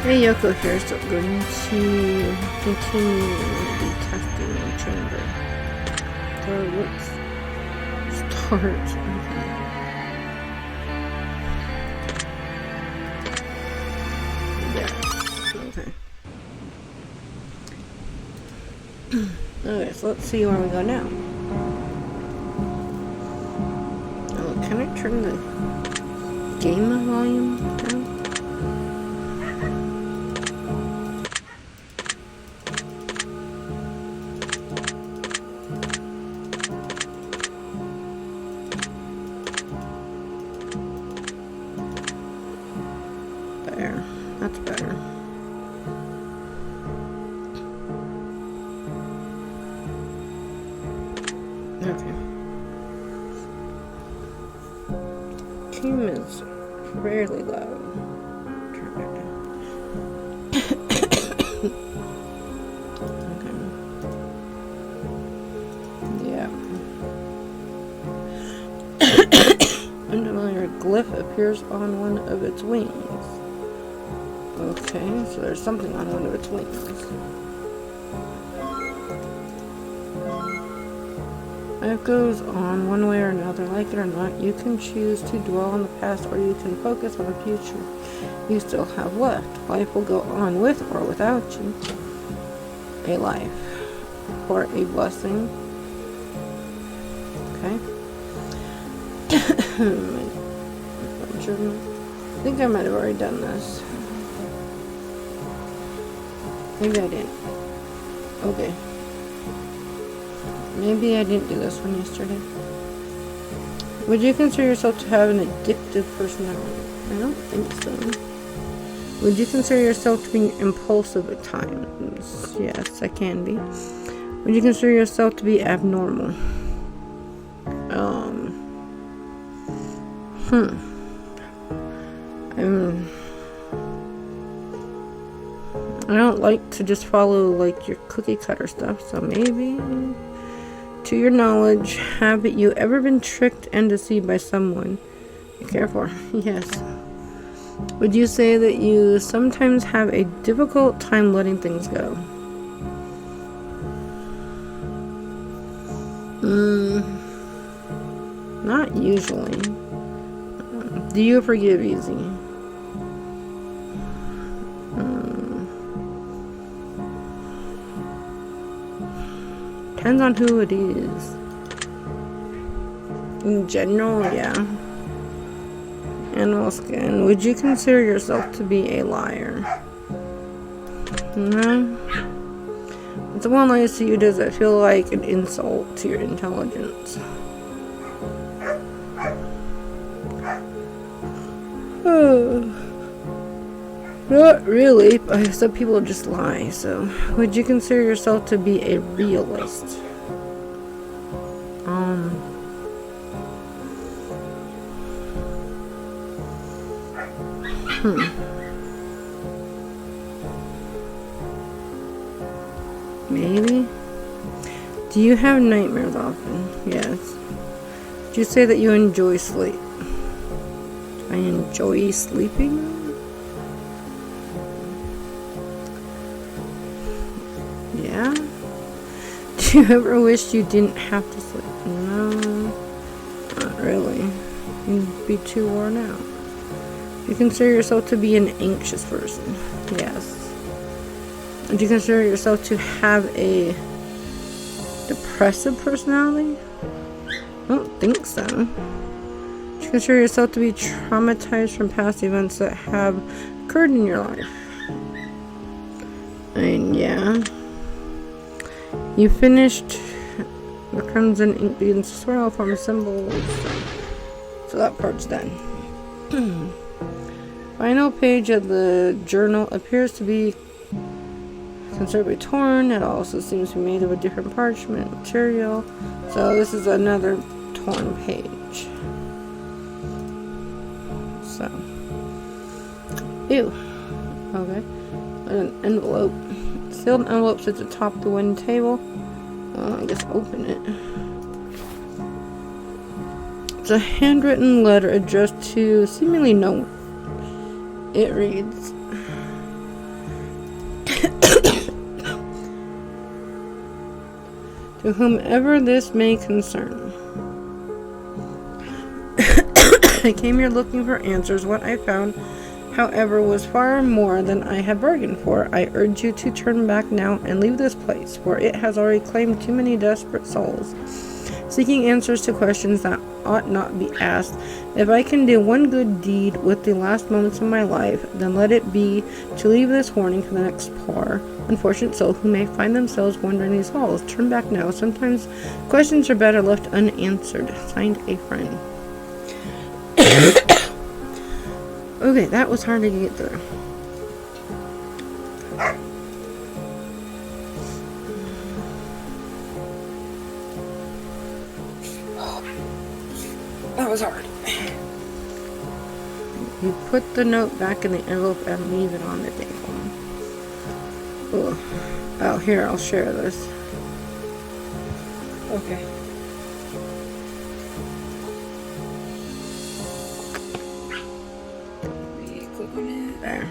Hey, Yoko here, so I'm going to continue the testing chamber. So let's start. Okay. Okay, so let's see where we go now. Oh, can I turn the game volume down? There. That's better. Okay. Team is fairly loud. Turn it down. Okay. Yeah. Unfamiliar glyph appears on one of its wings. Okay, so there's something on one of its wings. It goes on one way or another, like it or not. You can choose to dwell on the past or you can focus on the future. You still have left. Life will go on with or without you. A life. Or a blessing. Okay. My journal. I think I might have already done this. Maybe I didn't. Okay. Maybe I didn't do this one yesterday. Would you consider yourself to have an addictive personality? I don't think so. Would you consider yourself to be impulsive at times? Yes, I can be. Would you consider yourself to be abnormal? I don't like to just follow like your cookie cutter stuff, so maybe. To your knowledge, have you ever been tricked and deceived by someone you care for? Yes. Would you say that you sometimes have a difficult time letting things go? Not usually. Do you forgive easy? Depends on who it is. In general, yeah. Animal skin. Would you consider yourself to be a liar? No. If someone lies to you, does it feel like an insult to your intelligence? Not really, but some people just lie, so. Would you consider yourself to be a realist? Maybe? Do you have nightmares often? Yes. Would you say that you enjoy sleep? I enjoy sleeping? Yeah? Do you ever wish you didn't have to sleep? No, not really. You'd be too worn out. You consider yourself to be an anxious person? Yes. Do you consider yourself to have a depressive personality? I don't think so. Do you consider yourself to be traumatized from past events that have occurred in your life? And yeah. You finished the crimson ink begins to swirl from a symbol. So that part's done. Final page of the journal appears to be considerably torn. It also seems to be made of a different parchment material. So this is another torn page. So. Ew. Okay. An envelope. Sealed envelope sits atop the wooden table. I guess open it. It's a handwritten letter addressed to seemingly no one. It reads, To whomever this may concern. I came here looking for answers. What I found, however, was far more than I had bargained for. I urge you to turn back now and leave this place, for it has already claimed too many desperate souls, seeking answers to questions that ought not be asked. If I can do one good deed with the last moments of my life, then let it be to leave this warning for the next poor, unfortunate soul who may find themselves wandering these halls. Turn back now. Sometimes questions are better left unanswered. Signed, a friend. Okay, that was hard to get through. That was hard. You put the note back in the envelope and leave it on the table. Ugh. Oh, here, I'll share this. Okay. Click on it. There.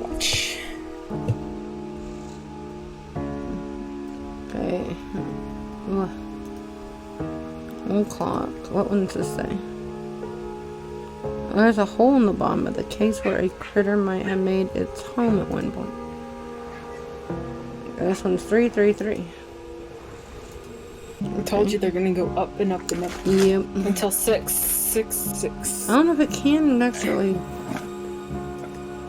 Watch. Okay. Ugh. One clock. What one does this say? There's a hole in the bottom of the case where a critter might have made its home at one point. This one's 333. I told you they're gonna go up and up and up. Yep. Until 666. I don't know if it can actually.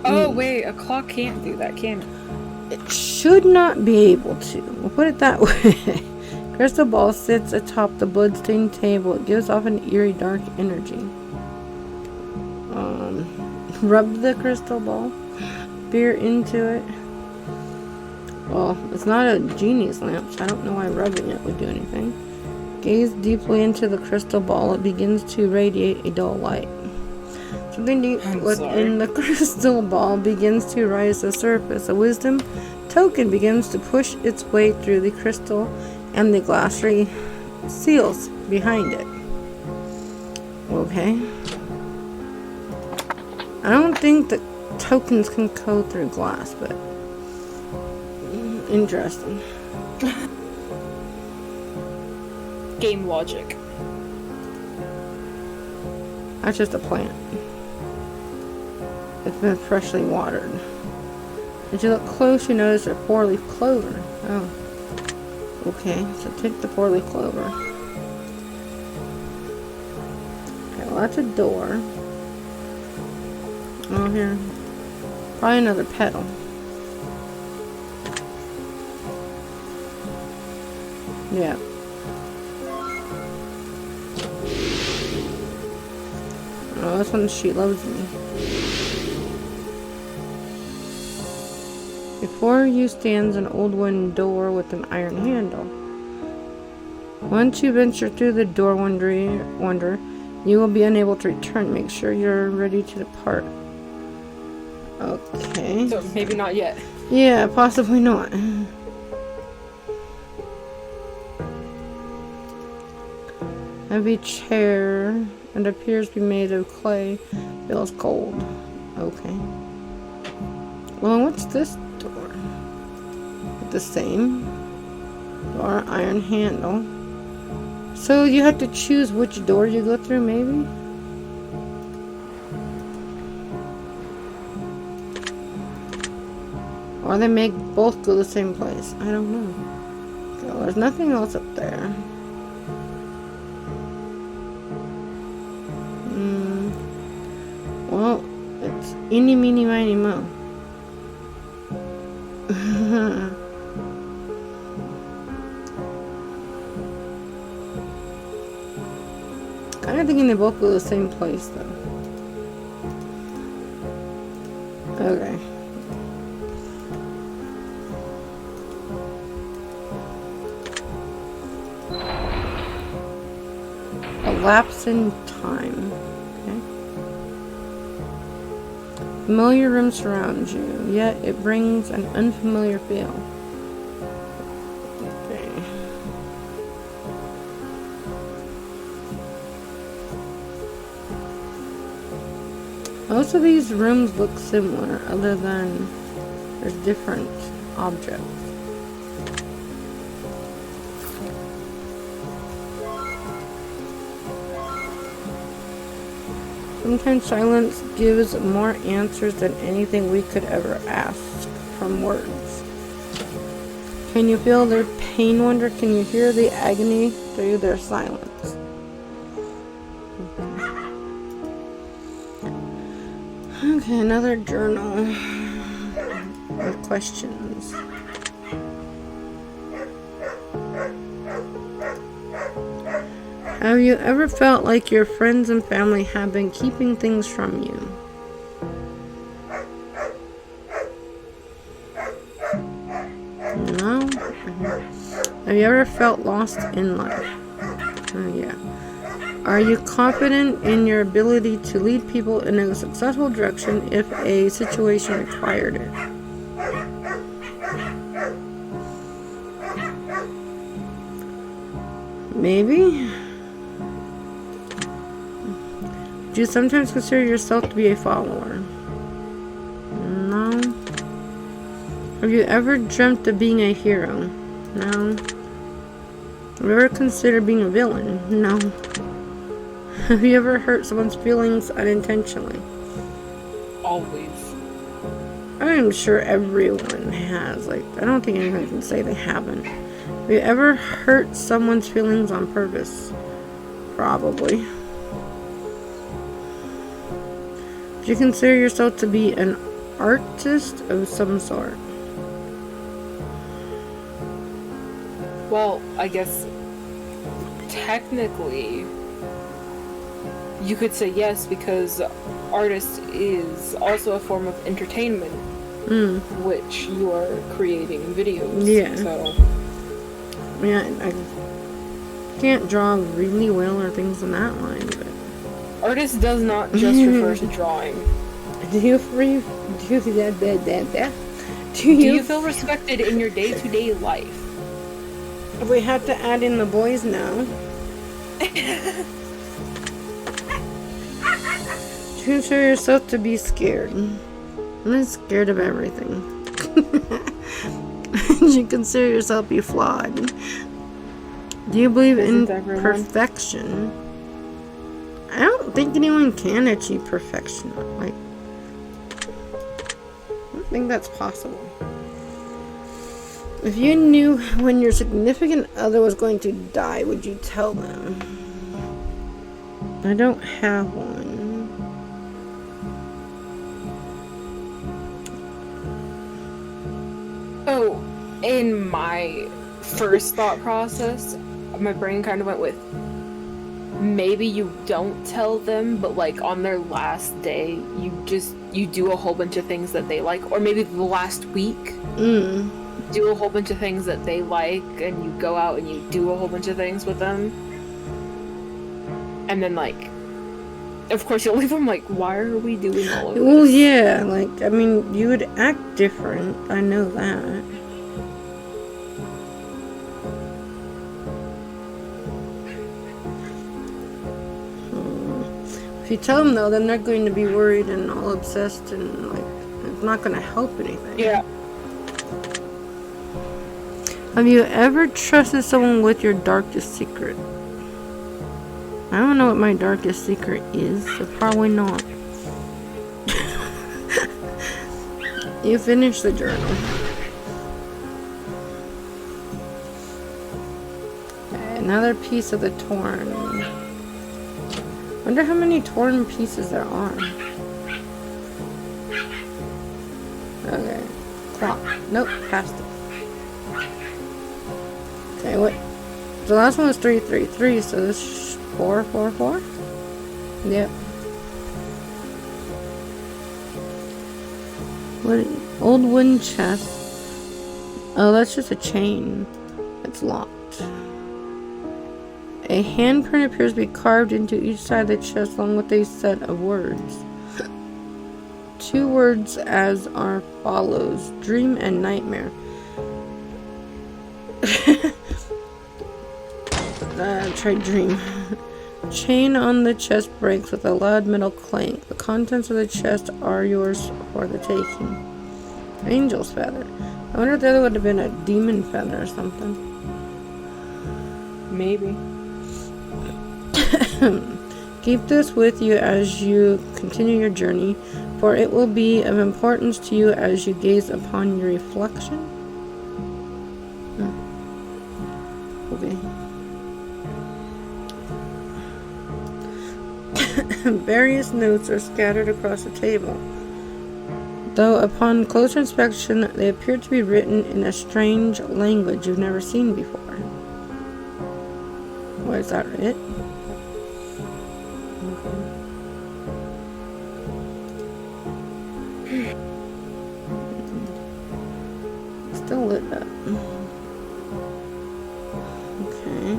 Oh wait, a clock can't do that, can it? It should not be able to. We'll put it that way. Crystal ball sits atop the bloodstained table. It gives off an eerie dark energy. Rub the crystal ball. Peer into it. Well, it's not a genie's lamp, so I don't know why rubbing it would do anything. Gaze deeply into the crystal ball. It begins to radiate a dull light. Something deep within the crystal ball begins to rise to the surface. A wisdom token begins to push its way through the crystal and the glassy seals behind it. Okay. I don't think that tokens can go through glass, but interesting. Game logic. That's just a plant. It's been freshly watered. As you look close, you notice a four-leaf clover. Oh. Okay, so take the four-leaf clover. Okay, well that's a door. Oh, here. Probably another petal. Yeah. Oh, this one, she loves me. Before you stands an old wooden door with an iron handle. Once you venture through the door, wonder, you will be unable to return. Make sure you're ready to depart. Okay. So maybe not yet. Yeah, possibly not. Heavy chair and appears to be made of clay. Feels cold. Okay. Well, what's this door? The same door, iron handle. So you have to choose which door you go through, maybe? Or they make both go the same place. I don't know. Okay, well, there's nothing else up there. Well, it's eeny, meeny, miny, mo. Kind of thinking they both go to the same place, though. Okay. A lapse in time. Okay. Familiar room surrounds you, yet it brings an unfamiliar feel. Okay. Most of these rooms look similar, other than there's different objects. Sometimes silence gives more answers than anything we could ever ask from words. Can you feel their pain, wonder? Can you hear the agony through their silence? Okay, another journal with questions. Have you ever felt like your friends and family have been keeping things from you? No? Have you ever felt lost in life? Yeah. Are you confident in your ability to lead people in a successful direction if a situation required it? Maybe? Do you sometimes consider yourself to be a follower? No. Have you ever dreamt of being a hero? No. Have you ever considered being a villain? No. Have you ever hurt someone's feelings unintentionally? Always. I'm sure everyone has. Like, I don't think anyone can say they haven't. Have you ever hurt someone's feelings on purpose? Probably. Do you consider yourself to be an artist of some sort? Well, I guess technically you could say yes, because artist is also a form of entertainment, which you are creating videos. Yeah. So. Yeah, I can't draw really well or things in that line, but Artist does not just refer to drawing. Do you feel respected in your day-to-day life? If we had to add in the boys now. Do you consider yourself to be scared? I'm scared of everything. Do you consider yourself to be flawed? Do you believe in perfection? I don't think anyone can achieve perfection. Like, I don't think that's possible. If you knew when your significant other was going to die, would you tell them? I don't have one. Oh, in my first thought process, my brain kind of went with, maybe you don't tell them, but like on their last day, you do a whole bunch of things that they like, or maybe the last week, do a whole bunch of things that they like, and you go out and you do a whole bunch of things with them, and then like, of course you'll leave them like, why are we doing all of this? Well, yeah, like, I mean, you would act different, I know that. If you tell them though, then they're going to be worried and all obsessed, and like, it's not going to help anything. Yeah. Have you ever trusted someone with your darkest secret? I don't know what my darkest secret is, so probably not. You finished the journal. Okay, another piece of the torn. Wonder how many torn pieces there are. Okay. Clock. Nope, passed it. Okay, what? The last one was 333, so this is 444? Yep. What? Old wooden chest. Oh, that's just a chain. It's locked. A handprint appears to be carved into each side of the chest along with a set of words. 2 words as are follows. Dream and nightmare. Try dream. Chain on the chest breaks with a loud metal clank. The contents of the chest are yours for the taking. Angel's feather. I wonder if the other would have been a demon feather or something. Maybe. Keep this with you as you continue your journey, for it will be of importance to you as you gaze upon your reflection. Okay. Various notes are scattered across the table, though upon closer inspection they appear to be written in a strange language you've never seen before. What is that, it? Still lit up. Okay.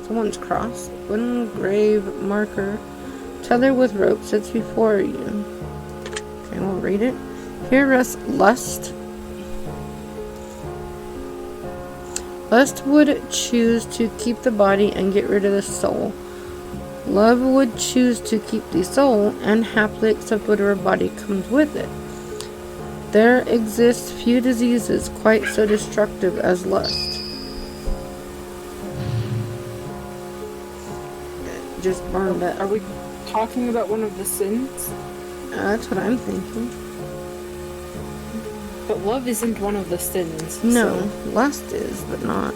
Someone's cross. Wooden grave marker tethered with rope sits before you. Okay, we'll read it. Here rests lust. Lust would choose to keep the body and get rid of the soul. Love would choose to keep the soul and happily accept whatever body comes with it. There exists few diseases quite so destructive as lust. Just burned up. Are we talking about one of the sins? That's what I'm thinking. But love isn't one of the sins. No, so. lust is, but not.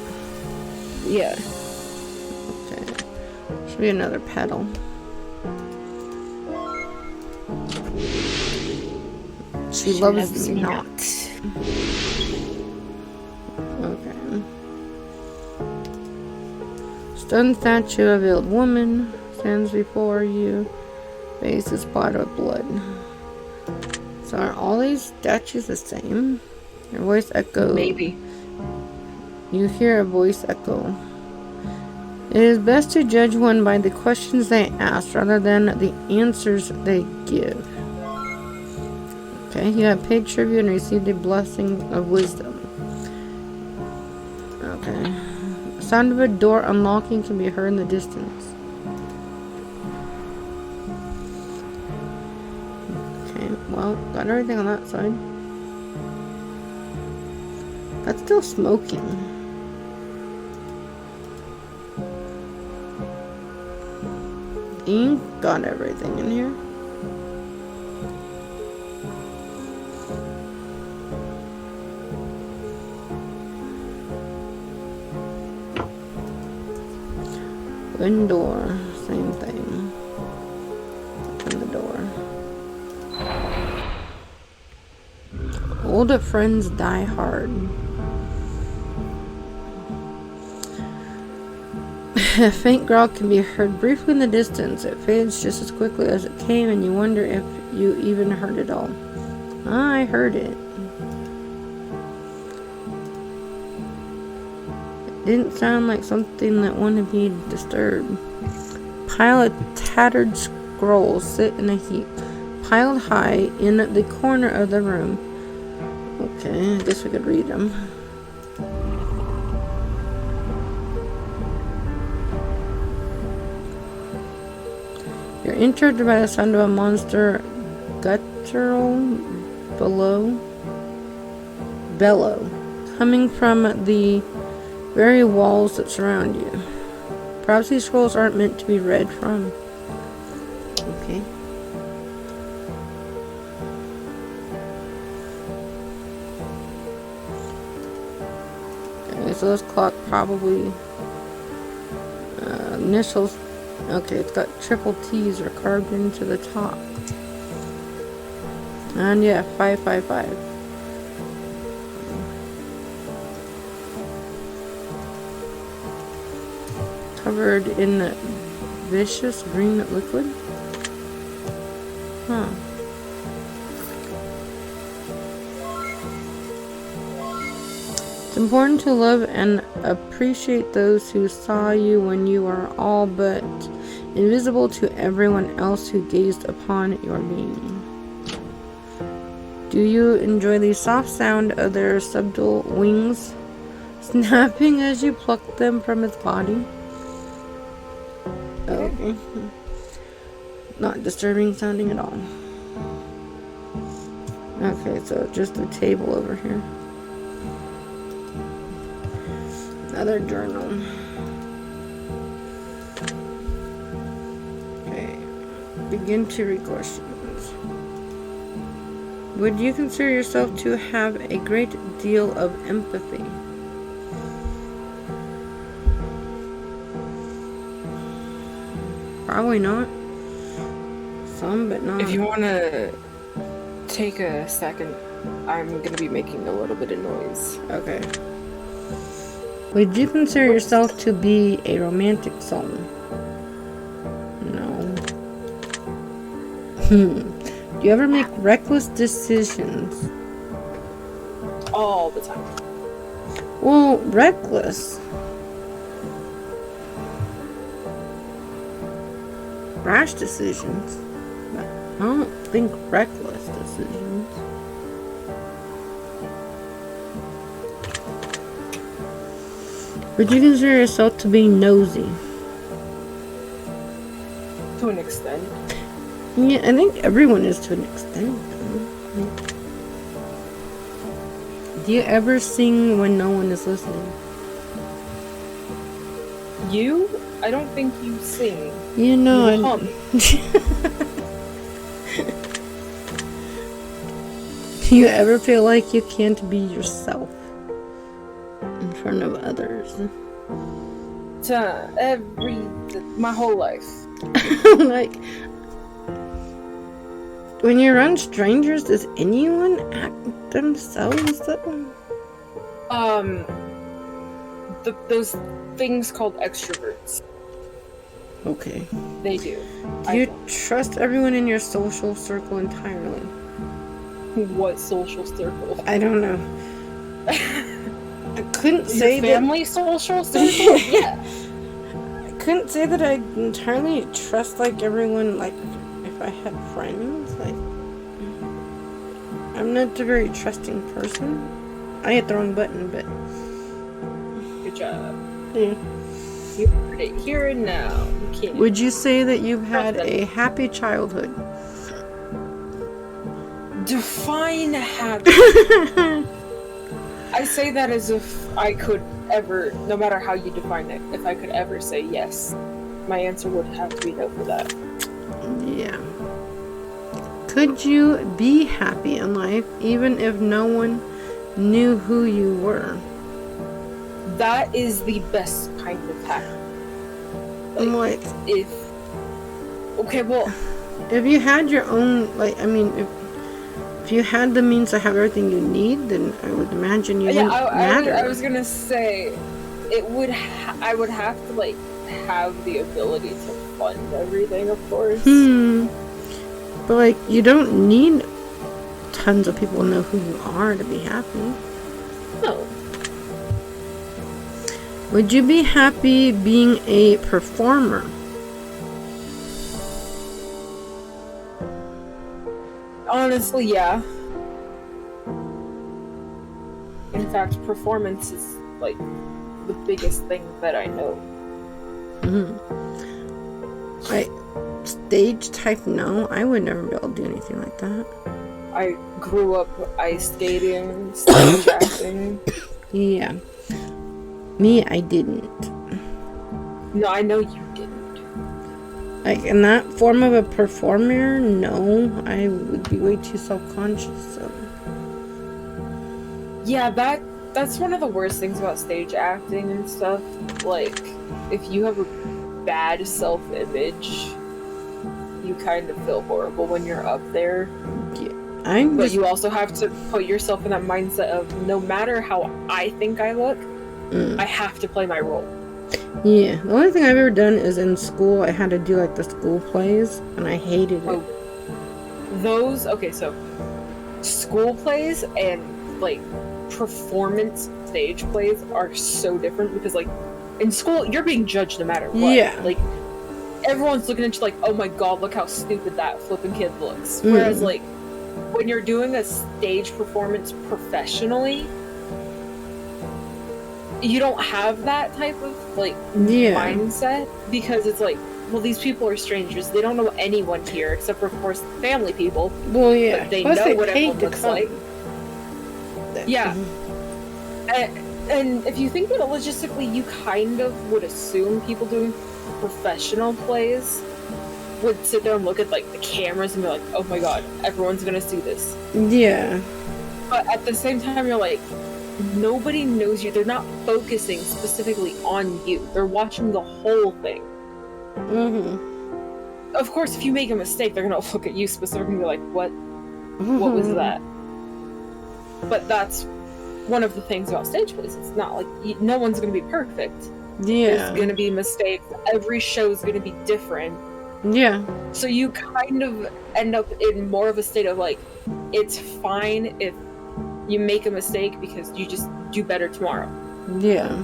Yeah. Okay. Should be another petal. She loves me not. Okay. Stone statue of a veiled woman stands before you. Face is spotted with blood. So are all these statues the same? Your voice echoes. Maybe. You hear a voice echo. It is best to judge one by the questions they ask rather than the answers they give. Okay, you have paid tribute and received a blessing of wisdom. Okay. The sound of a door unlocking can be heard in the distance. Okay, well, got everything on that side. That's still smoking. You got everything in here. Wooden door, same thing. Open the door. Old friends die hard. A faint growl can be heard briefly in the distance. It fades just as quickly as it came, and you wonder if you even heard it all. I heard it. It didn't sound like something that wanted to be disturbed. Pile of tattered scrolls sit in a heap, piled high in the corner of the room. Okay, I guess we could read them. You're entered by the sound of a monster guttural bellow coming from the very walls that surround you. Perhaps these scrolls aren't meant to be read from. Okay. Okay, so this clock probably initials. Okay, it's got triple T's are carved into the top. And yeah, 555. Covered in vicious green liquid. Huh. It's important to love and appreciate those who saw you when you were all but invisible to everyone else who gazed upon your being. Do you enjoy the soft sound of their subtle wings snapping as you pluck them from its body? Okay. Not disturbing sounding at all. Okay, so just a table over here. Another journal. begin to read questions. Would you consider yourself to have a great deal of empathy? Probably not. Some, but not. If you want to take a second, I'm going to be making a little bit of noise. Okay. Would you consider yourself to be a romantic soul? No. Do you ever make reckless decisions? All the time. Well, reckless. Rash decisions. But I don't think reckless decisions. Would you consider yourself to be nosy? To an extent. Yeah, I think everyone is to an extent. Do you ever sing when no one is listening? You? I don't think you sing. You know, You hum. Do you ever feel like you can't be yourself in front of others? My whole life. Like, when you're around strangers, does anyone act themselves though? Those things called extroverts. Okay. They do. Do you trust everyone in your social circle entirely? What social circle? I don't know. I couldn't say Your family social circle? Yeah. I couldn't say that I entirely trust like everyone, like if I had friends. Like, I'm not a very trusting person. I hit the wrong button, but Good job. yeah. You heard it here and now. You can't. Would you say that you've had a happy childhood? Define happy. I say that as if I could ever, no matter how you define it, if I could ever say yes, my answer would have to be no for that. Yeah. Could you be happy in life even if no one knew who you were? That is the best kind of happy. Like, Okay, well, if you had your own, like, I mean, if you had the means to have everything you need, then I would imagine you wouldn't matter. I was gonna say, I would have to, like, have the ability to fund everything, of course. But, like, you don't need tons of people to know who you are to be happy. No. Would you be happy being a performer? Honestly, yeah. In fact, performance is, like, the biggest thing that I know. Like, stage type, no. I would never be able to do anything like that. I grew up ice skating, stage acting. Yeah. Me, I didn't. No, I know you didn't. Like, in that form of a performer, no. I would be way too self-conscious. So. Yeah, that's one of the worst things about stage acting and stuff. Like, if you have a bad self-image, you kind of feel horrible when you're up there. Yeah. But you also have to put yourself in that mindset of, no matter how I think I look, I have to play my role. Yeah, the only thing I've ever done is in school. I had to do like the school plays, and I hated it. Okay, so school plays and like performance stage plays are so different because, like, in school you're being judged no matter what. Yeah. Like, everyone's looking at you like, oh my god, look how stupid that flipping kid looks. Whereas, like, when you're doing a stage performance professionally, you don't have that type of, like, mindset, because it's like, well, these people are strangers. They don't know anyone here except for, of course, family people. Well, yeah. But they Plus know what everyone looks come. like. Yeah. And if you think about it logistically, you kind of would assume people doing professional plays would sit there and look at like the cameras and be like, oh my god, everyone's gonna see this. Yeah. But at the same time, you're like, nobody knows you. They're not focusing specifically on you. They're watching the whole thing. Mm-hmm. Of course, if you make a mistake, they're gonna look at you specifically and be like, what was that? But that's one of the things about stage plays. It's not like no one's gonna be perfect. Yeah. There's gonna be mistakes. Every show's gonna be different. Yeah. So you kind of end up in more of a state of like, it's fine if you make a mistake because you just do better tomorrow. Yeah.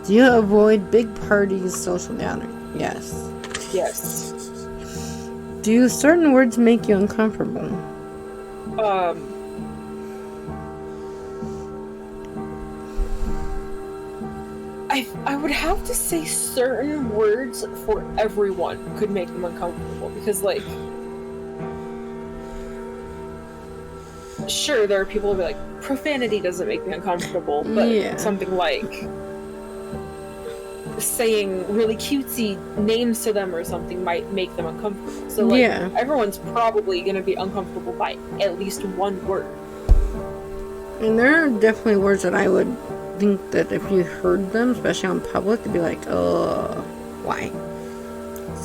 Do you avoid big parties, social gatherings? Yes. Yes. Do certain words make you uncomfortable? I would have to say certain words for everyone could make them uncomfortable because, like, sure, there are people who be like, profanity doesn't make me uncomfortable, but something like saying really cutesy names to them or something might make them uncomfortable. So, like, everyone's probably going to be uncomfortable by at least one word. And there are definitely words that I would think that if you heard them, especially on public, it'd be like, why?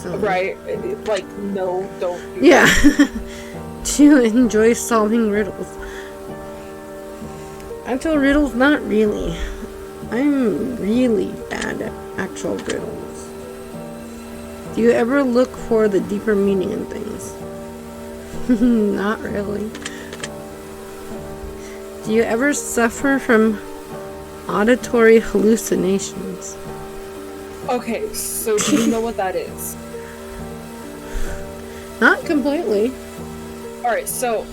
So, right. Like, no, don't do that. Do you enjoy solving riddles? Actual riddles, not really. I'm really bad at actual riddles. Do you ever look for the deeper meaning in things? Not really. Do you ever suffer from auditory hallucinations? Okay, so do you know what that is? Not completely. Alright, so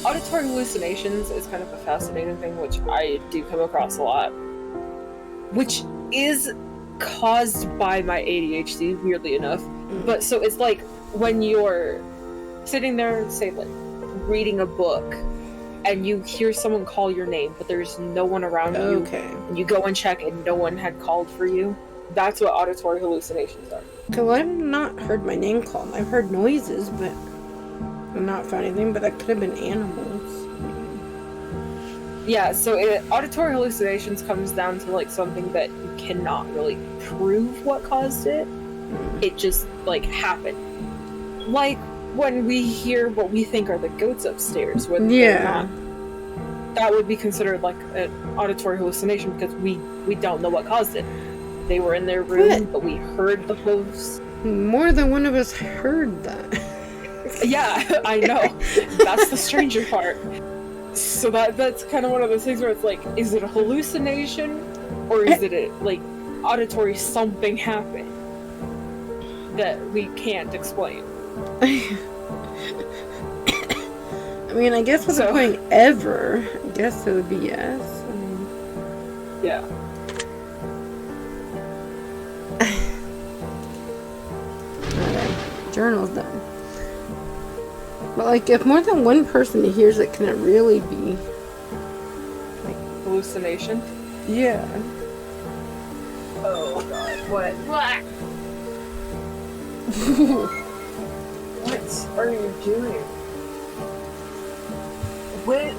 auditory hallucinations is kind of a fascinating thing, which I do come across a lot. Which is caused by my ADHD, weirdly enough. But so it's like when you're sitting there, say, like, reading a book, and you hear someone call your name, but there's no one around you. And you go and check, and no one had called for you. That's what auditory hallucinations are. Because I've not heard my name called. I've heard noises, but I've not found anything. But that could have been animals. Yeah, so auditory hallucinations comes down to, like, something that you cannot really prove what caused it. It just, like, happened. Like when we hear what we think are the goats upstairs, when they're not. That would be considered, like, an auditory hallucination because we don't know what caused it. They were in their room, but we heard the hooves. More than one of us heard that. Yeah, I know. That's the stranger part. So that's kind of one of those things where it's like, is it a hallucination or is it like auditory something happened that we can't explain? I mean, I guess without putting ever, I guess it would be yes. Yeah. Alright, journal's done. But, like, if more than one person hears it, can it really be, like, hallucination? Yeah. Oh god, what? What are you doing? When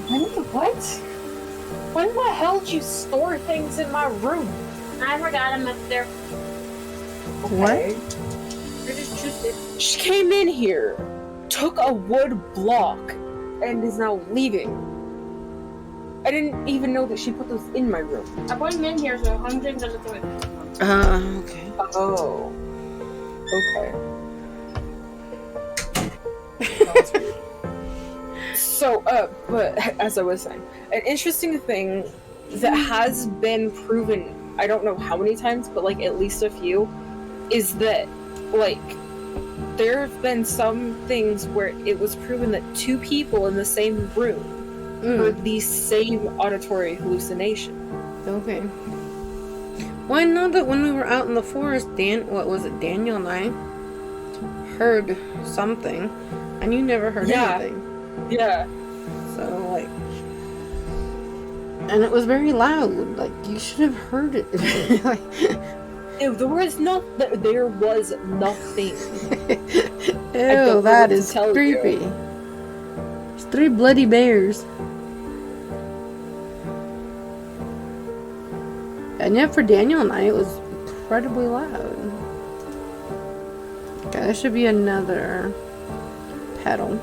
the hell did you store things in my room? I forgot them up there. Okay. What? She came in here, took a wood block, and is now leaving. I didn't even know that she put those in my room. I put them in here, so I'm just gonna throw it. Okay. Oh. Okay. So, but as I was saying, an interesting thing that has been proven, I don't know how many times, but like at least a few, is that, like, there have been some things where it was proven that two people in the same room heard the same auditory hallucination. Okay. Well, I know that when we were out in the forest, Daniel and I heard something, and you never heard anything. Yeah. So, like, and it was very loud. Like, you should have heard it. There was nothing. Ew, what that to is tell you. creepy. It's 3 bloody bears. And yet for Daniel and I, it was incredibly loud. Okay, there should be another pedal.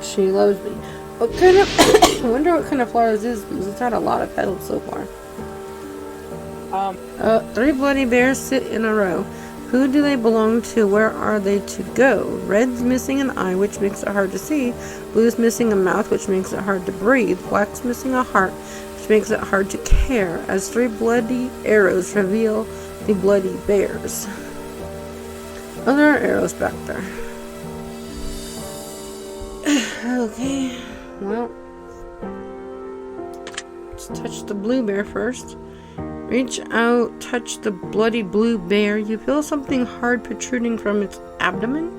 She loves me. What kind of... I wonder what kind of flower this is, because it's had a lot of petals so far. 3 bloody bears sit in a row. Who do they belong to? Where are they to go? Red's missing an eye, which makes it hard to see. Blue's missing a mouth, which makes it hard to breathe. Black's missing a heart, which makes it hard to care. As 3 bloody arrows reveal the bloody bears. Oh, there are arrows back there. Okay, well, let's touch the blue bear first. Reach out, touch the bloody blue bear. You feel something hard protruding from its abdomen.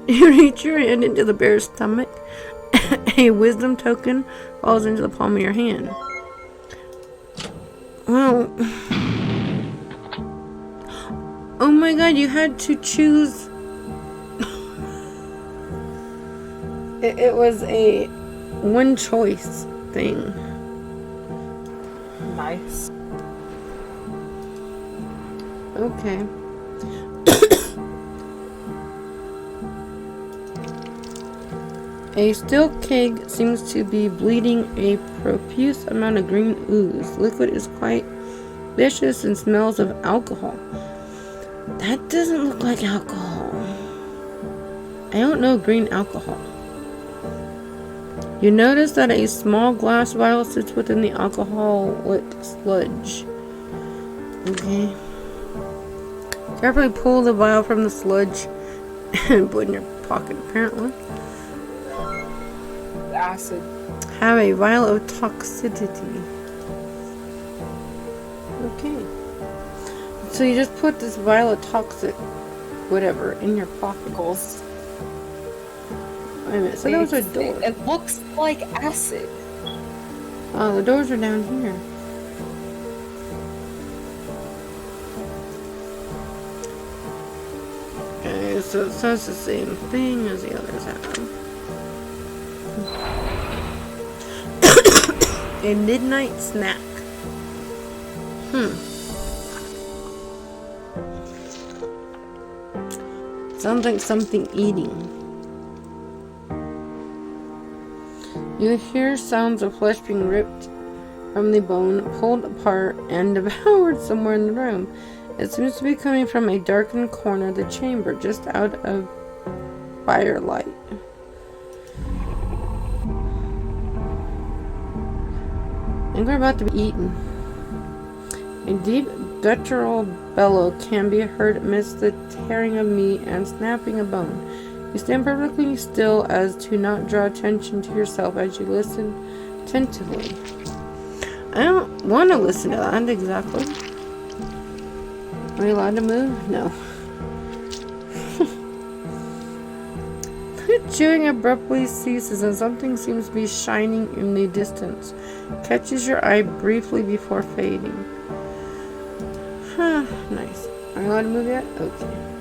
You reach your hand into the bear's stomach. A wisdom token falls into the palm of your hand. Well, oh my god, you had to choose. It was a one choice thing. Nice. Okay. A still keg seems to be bleeding a profuse amount of green ooze. Liquid is quite vicious and smells of alcohol. That doesn't look like alcohol. I don't know green alcohol. You notice that a small glass vial sits within the alcoholic sludge. Okay. Carefully pull the vial from the sludge and put it in your pocket, apparently. Acid. Have a vial of toxicity. Okay. So you just put this vial of toxic whatever in your pocket. Goals. Wait a minute, so those are doors. It looks like acid. Oh, the doors are down here. Okay, so it says the same thing as the others have. A midnight snack. Sounds like something eating. You hear sounds of flesh being ripped from the bone, pulled apart, and devoured somewhere in the room. It seems to be coming from a darkened corner of the chamber, just out of firelight. I think we're about to be eaten. A deep guttural bellow can be heard amidst the tearing of meat and snapping of bone. You stand perfectly still as to not draw attention to yourself as you listen attentively. I don't want to listen to that exactly. Are you allowed to move? No. The chewing abruptly ceases and something seems to be shining in the distance. Catches your eye briefly before fading. Nice. Are you allowed to move yet? Okay.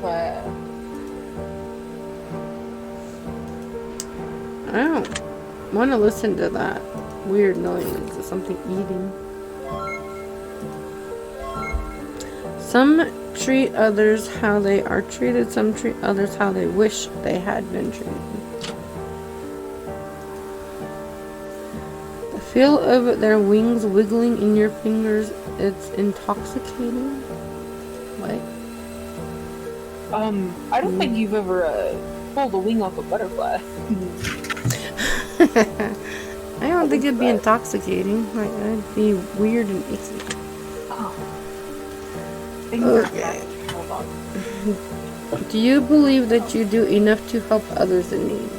But I don't want to listen to that weird noise of something eating. Some treat others how they are treated. Some treat others how they wish they had been treated. The feel of their wings wiggling in your fingers, it's intoxicating. What? I don't think you've ever pulled a wing off a butterfly. I don't think it'd be intoxicating. Like, that'd be weird and icky. Oh. Okay. Hold on. Do you believe that you do enough to help others in need?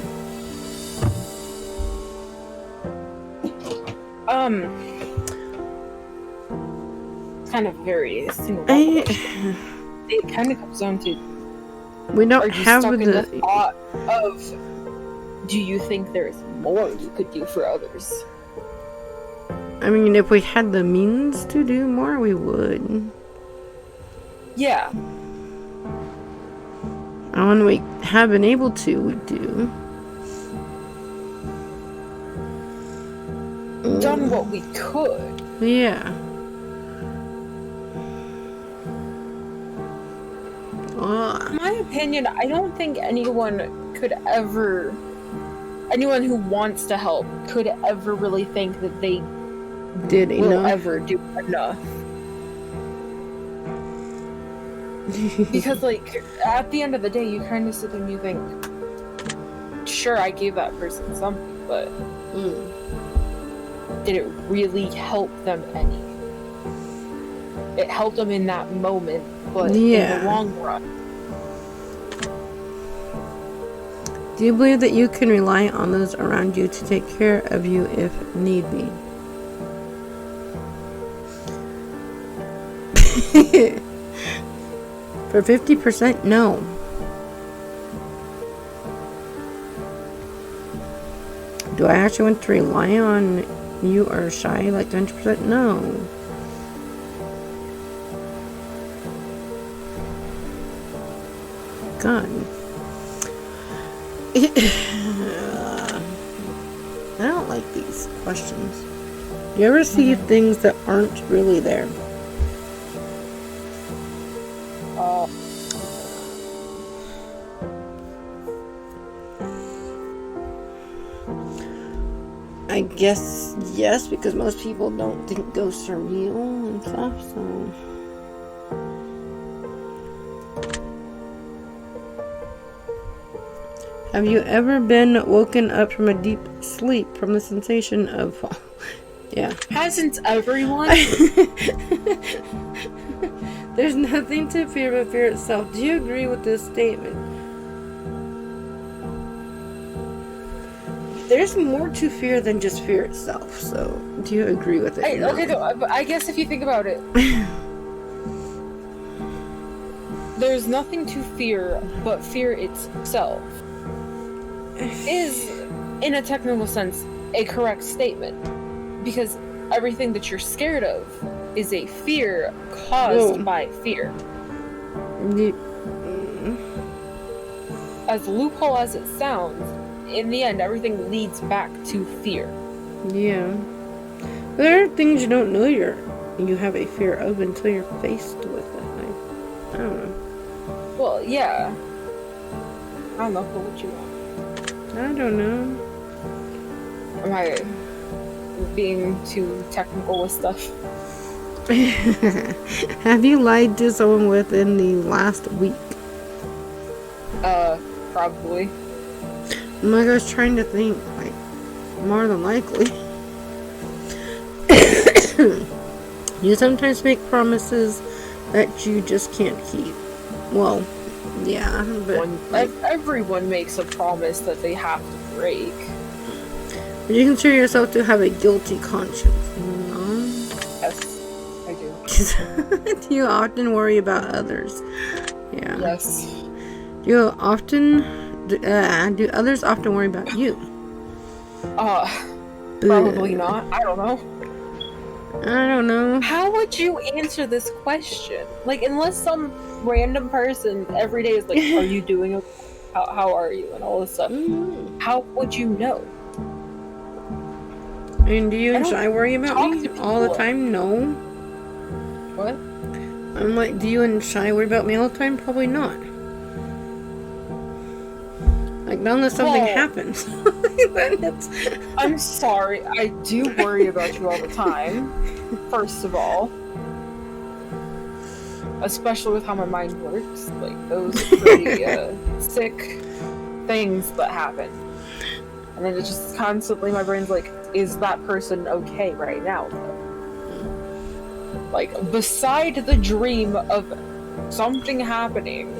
Kind of very single. It kind of comes down to, we don't are you have stuck in the the thought of do you think there's more you could do for others? I mean, if we had the means to do more, we would. Yeah. And when we have been able to, we do. Done what we could. Yeah. In my opinion, I don't think anyone who wants to help could ever really think that they Did will enough. ever do enough. Because, like, at the end of the day, you kind of sit there and you think, sure, I gave that person something, but did it really help them any? It helped them in that moment, but in the long run. Do you believe that you can rely on those around you to take care of you if need be? For 50%, no. Do I actually want to rely on you or shy like 20%? No. God. I don't like these questions. You ever see things that aren't really there? I guess yes, because most people don't think ghosts are real and stuff, so... Have you ever been woken up from a deep sleep from the sensation of... Yeah. Hasn't everyone? There's nothing to fear but fear itself. Do you agree with this statement? There's more to fear than just fear itself, so do you agree with it? I guess if you think about it, there's nothing to fear but fear itself. Is, in a technical sense, a correct statement. Because everything that you're scared of is a fear caused by fear. As loophole as it sounds, in the end, everything leads back to fear. Yeah. There are things you don't know you have a fear of until you're faced with it. I don't know. Well, yeah. I don't know what you want. I don't know. Am I being too technical with stuff? Have you lied to someone within the last week? Probably. I'm like, I was trying to think, like, more than likely. You sometimes make promises that you just can't keep. Well, yeah, but... everyone makes a promise that they have to break. You consider yourself to have a guilty conscience, no? Yes, I do. Do you often worry about others? Yeah. Yes. Do others often worry about you? Probably not. I don't know. How would you answer this question? Like, unless some random person every day is like, are you doing okay? How are you? And all this stuff. How would you know? And do you and Shy worry about me all the time? No. What? I'm like, do you and Shy worry about me all the time? Probably not. Like, not unless something happens. I'm sorry. I do worry about you all the time. First of all. Especially with how my mind works. Like, those are pretty sick things that happen. And then it's just constantly, my brain's like, is that person okay right now, though? Like, beside the dream of something happening,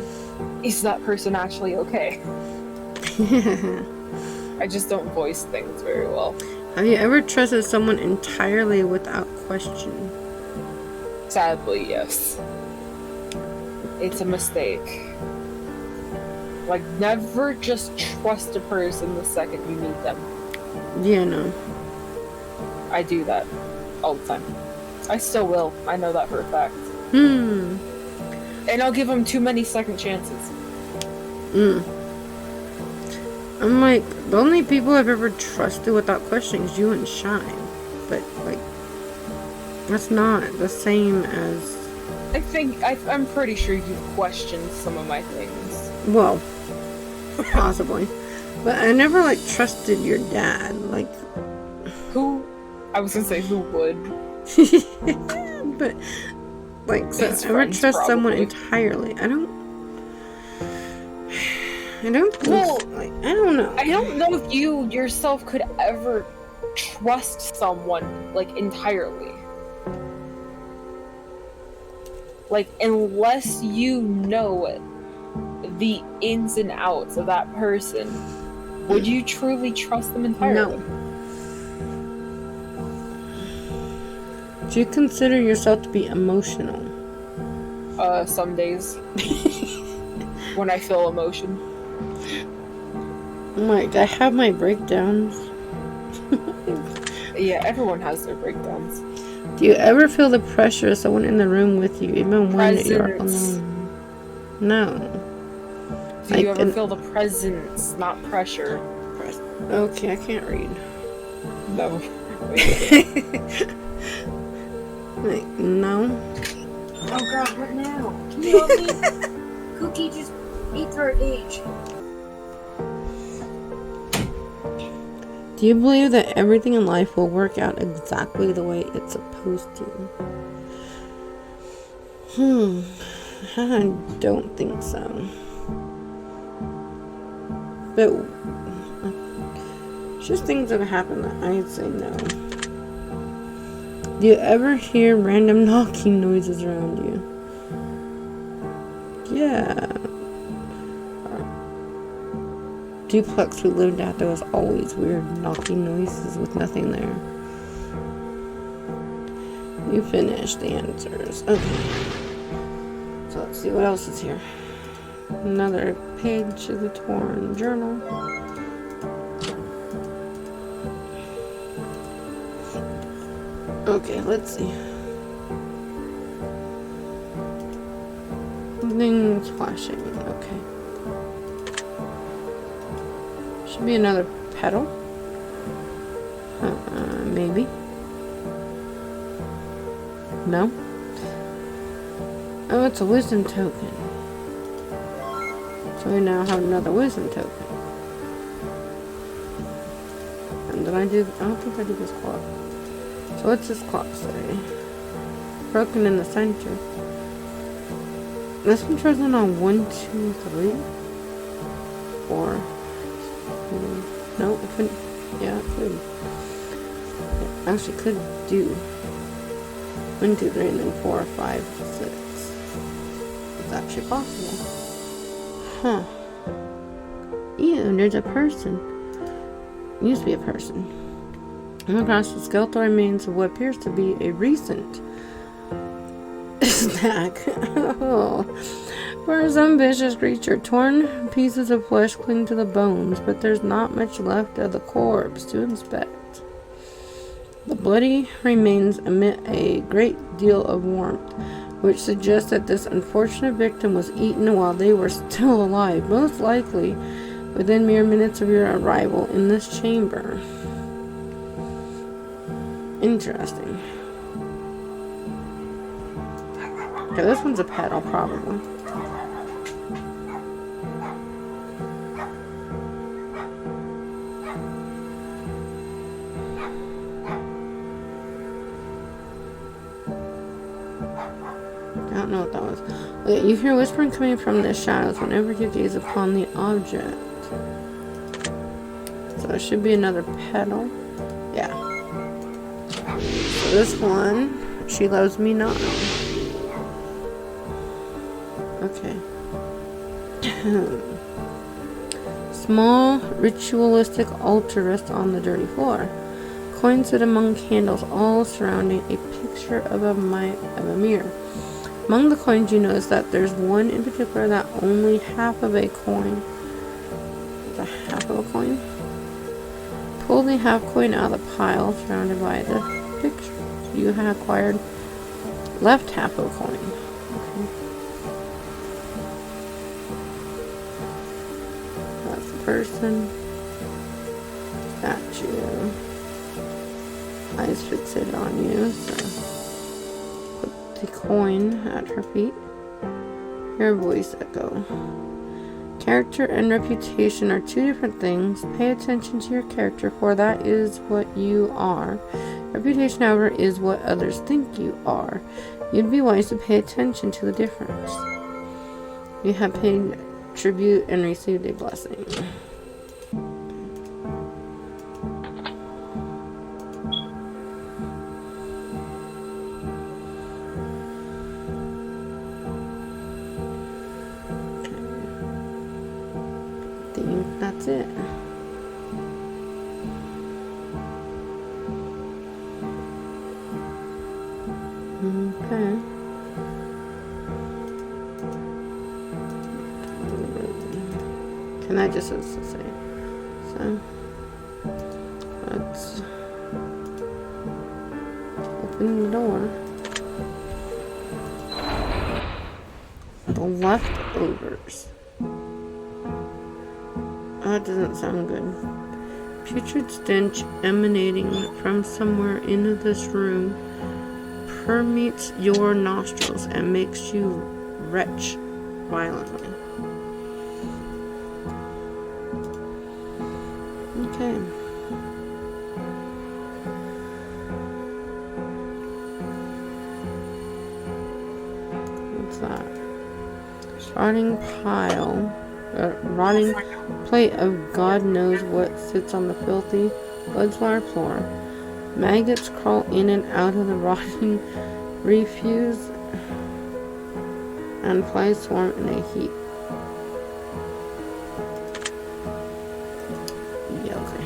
is that person actually okay? I just don't voice things very well. Have you ever trusted someone entirely without question? Sadly, yes. It's a mistake. Like, never just trust a person the second you meet them. Yeah, no. I do that all the time. I still will. I know that for a fact. Hmm. And I'll give them too many second chances. I'm like, the only people I've ever trusted without questioning is you and Shine. But, like, that's not the same as... I'm pretty sure you've questioned some of my things. Well, possibly. But I never, like, trusted your dad. Like... Who? I was gonna say who would. But, like, so His I never friends, trust someone probably. entirely. I don't think Well, like, I don't know. I don't know if you yourself could ever trust someone, like, entirely. Like, unless you know the ins and outs of that person, would you truly trust them entirely? No. Do you consider yourself to be emotional? Some days. When I feel emotion. Like, I have my breakdowns. Yeah, everyone has their breakdowns. Do you ever feel the pressure of someone in the room with you, even when you're Presence. alone? No. Do you ever feel the presence, not pressure? Okay, I can't read. No. Like, no. Oh god, what now? Can you help me? Cookie just ate through her age. Do you believe that everything in life will work out exactly the way it's supposed to? I don't think so. But just things that happen that I'd say no. Do you ever hear random knocking noises around you? Yeah. Duplex we lived at, there was always weird knocking noises with nothing there. You finished the answers. Okay. So let's see what else is here. Another page of the torn journal. Okay, let's see. Something's flashing. Okay. Should be another petal. Maybe. No? Oh, it's a wisdom token. So we now have another wisdom token. And did I do... I don't think I did this clock. So what's this clock say? Broken in the center. This one's written on 1, 2, 3? 4. No, it couldn't. Yeah, it could. It actually could do 1, 2, 3, and then 4, 5, 6. It's actually possible. Huh. Ew, there's a person. Used to be a person. I'm across the skeletal remains of what appears to be a recent snack. Oh. For some vicious creature, torn pieces of flesh cling to the bones, but there's not much left of the corpse to inspect. The bloody remains emit a great deal of warmth, which suggests that this unfortunate victim was eaten while they were still alive, most likely within mere minutes of your arrival in this chamber. Interesting. Okay, this one's a petal, probably. I don't know what that was. Okay, you hear whispering coming from the shadows whenever you gaze upon the object. So it should be another petal. Yeah. So this one, she loves me not. Okay. Small ritualistic altar rests on the dirty floor. Coins sit among candles, all surrounding a picture of a mirror. Among the coins, you notice that there's one in particular that only half of a coin half of a coin. Pull the half coin out of the pile surrounded by the picture. You have acquired left half of a coin. Okay. That's the person. Statue. Eyes fixated on you, so put the coin at her feet. Your voice echo. Character and reputation are two different things. Pay attention to your character, for that is what you are. Reputation, however, is what others think you are. You'd be wise to pay attention to the difference. You have paid tribute and received a blessing. That's it. Okay. Can I just say so? Let's open the door. The leftovers. That doesn't sound good. Putrid stench emanating from somewhere in this room permeates your nostrils and makes you retch violently. Okay. What's that? Rotting pile. Rotting plate of God knows what sits on the filthy blood-splattered floor. Maggots crawl in and out of the rotting refuse, and flies swarm in a heap. Yeah, okay.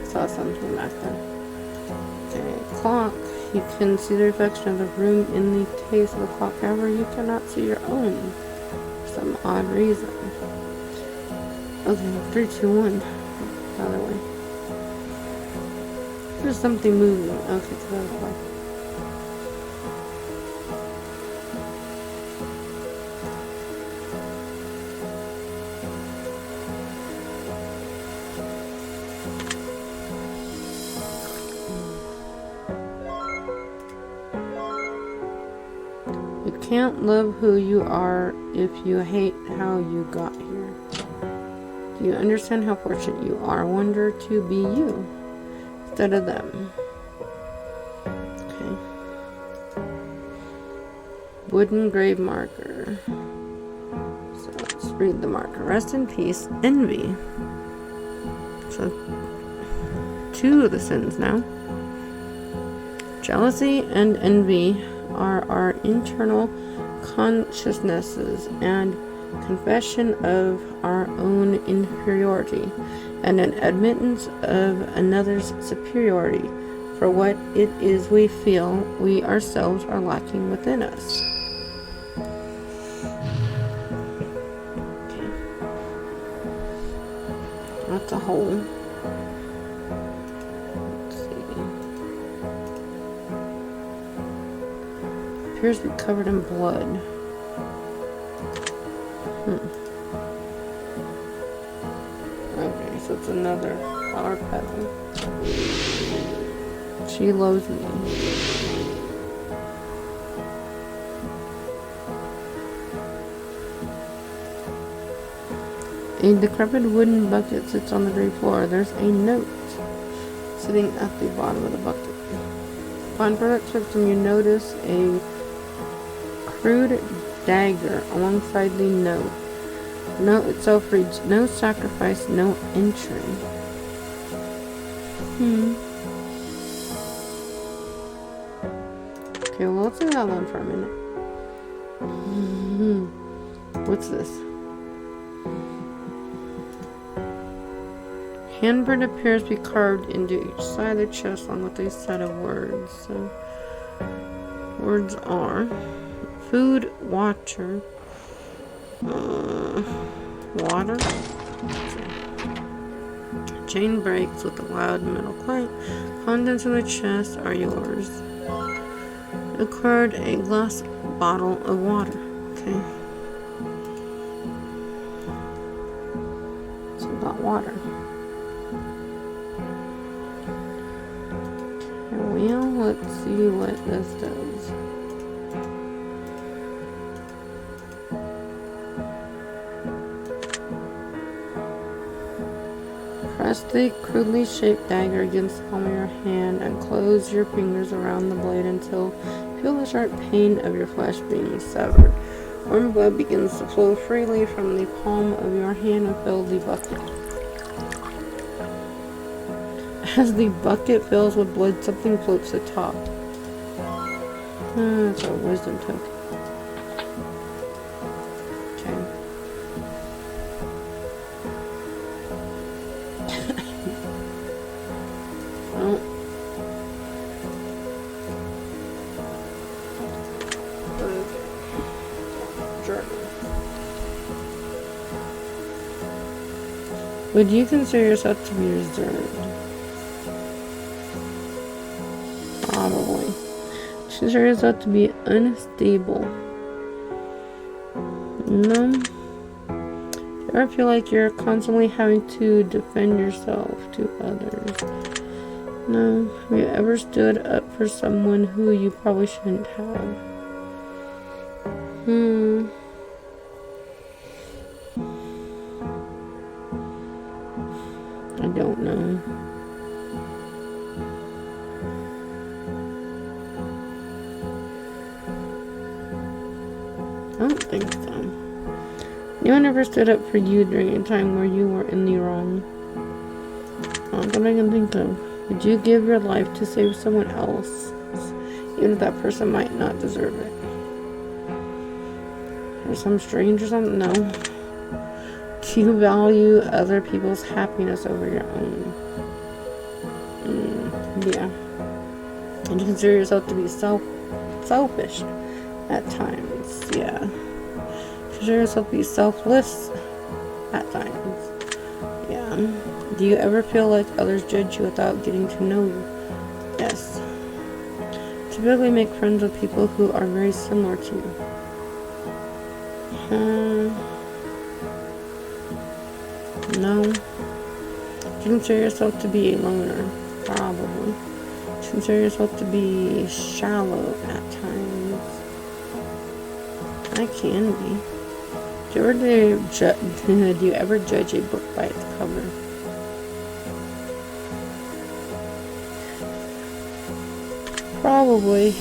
Saw something back there. Okay, clock. You can see the reflection of the room in the face of the clock. However, you cannot see your own for some odd reason. Okay, 3, 2, 1. The other way. There's something moving. Okay, it's the other way. You can't love who you are if you hate how you got here. Do you understand how fortunate you are? Wonder to be you instead of them. Okay. Wooden grave marker. So let's read the marker. Rest in peace, envy. So 2 of the sins now. Jealousy and envy are our internal consciousnesses and confession of our own inferiority and an admittance of another's superiority for what it is we feel we ourselves are lacking within us. Okay. That's a hole. Appears to be covered in blood. Okay, so it's another flower petal. She loves me. A decrepit wooden bucket sits on the dirt floor. There's a note sitting at the bottom of the bucket. Upon further inspection, you notice a crude dagger alongside the note. The note itself reads, "No sacrifice, no entry." Okay, well, let's leave that alone for a minute. What's this? Handprint appears to be carved into each side of the chest along with a set of words. So, words are food watcher, Water. Chain breaks with a loud metal clank. Contents in the chest are yours. Acquired a glass bottle of water. Okay. So got water. Well, let's see what this does. Press the crudely shaped dagger against the palm of your hand and close your fingers around the blade until you feel the sharp pain of your flesh being severed. Warm blood begins to flow freely from the palm of your hand and fill the bucket. As the bucket fills with blood, something floats atop. That's a wisdom token. Okay. Well. Okay. Journal. Would you consider yourself to be reserved? Probably. Consider yourself to be unstable. No. You ever feel like you're constantly having to defend yourself to others? No. Have you ever stood up for someone who you probably shouldn't have? I don't know. I don't think so. Anyone ever stood up for you during a time where you were in the wrong? Not that I can think of. Would you give your life to save someone else, even if that person might not deserve it? Or some stranger or something? No. Do you value other people's happiness over your own? Yeah. And you consider yourself to be selfish at times. Yeah. Consider yourself to be selfless at times. Yeah. Do you ever feel like others judge you without getting to know you? Yes. Typically make friends with people who are very similar to you. No. Do you consider yourself to be a loner? Probably. Do you consider yourself to be shallow at times? I can be. Do you ever judge a book by its cover? Probably.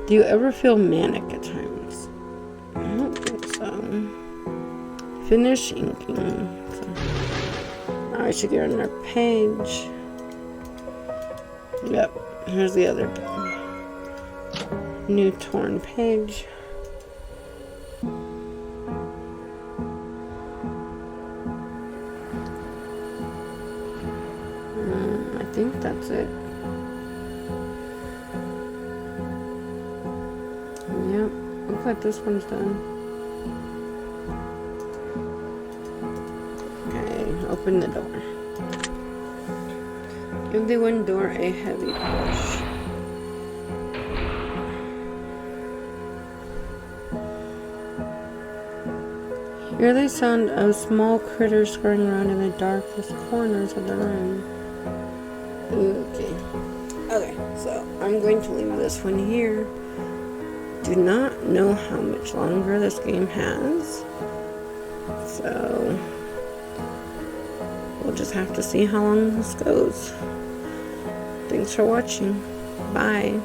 Do you ever feel manic at times? I don't think so. Finish inking. So, now I should get on our page. Yep. Here's the other new torn page. I think that's it. Yep, looks like this one's done. Okay, open the door. Give the one door a heavy push. Hear the sound of small critters scurrying around in the darkest corners of the room. Okay. Okay, so I'm going to leave this one here. Do not know how much longer this game has. So we'll just have to see how long this goes. Thanks for watching. Bye.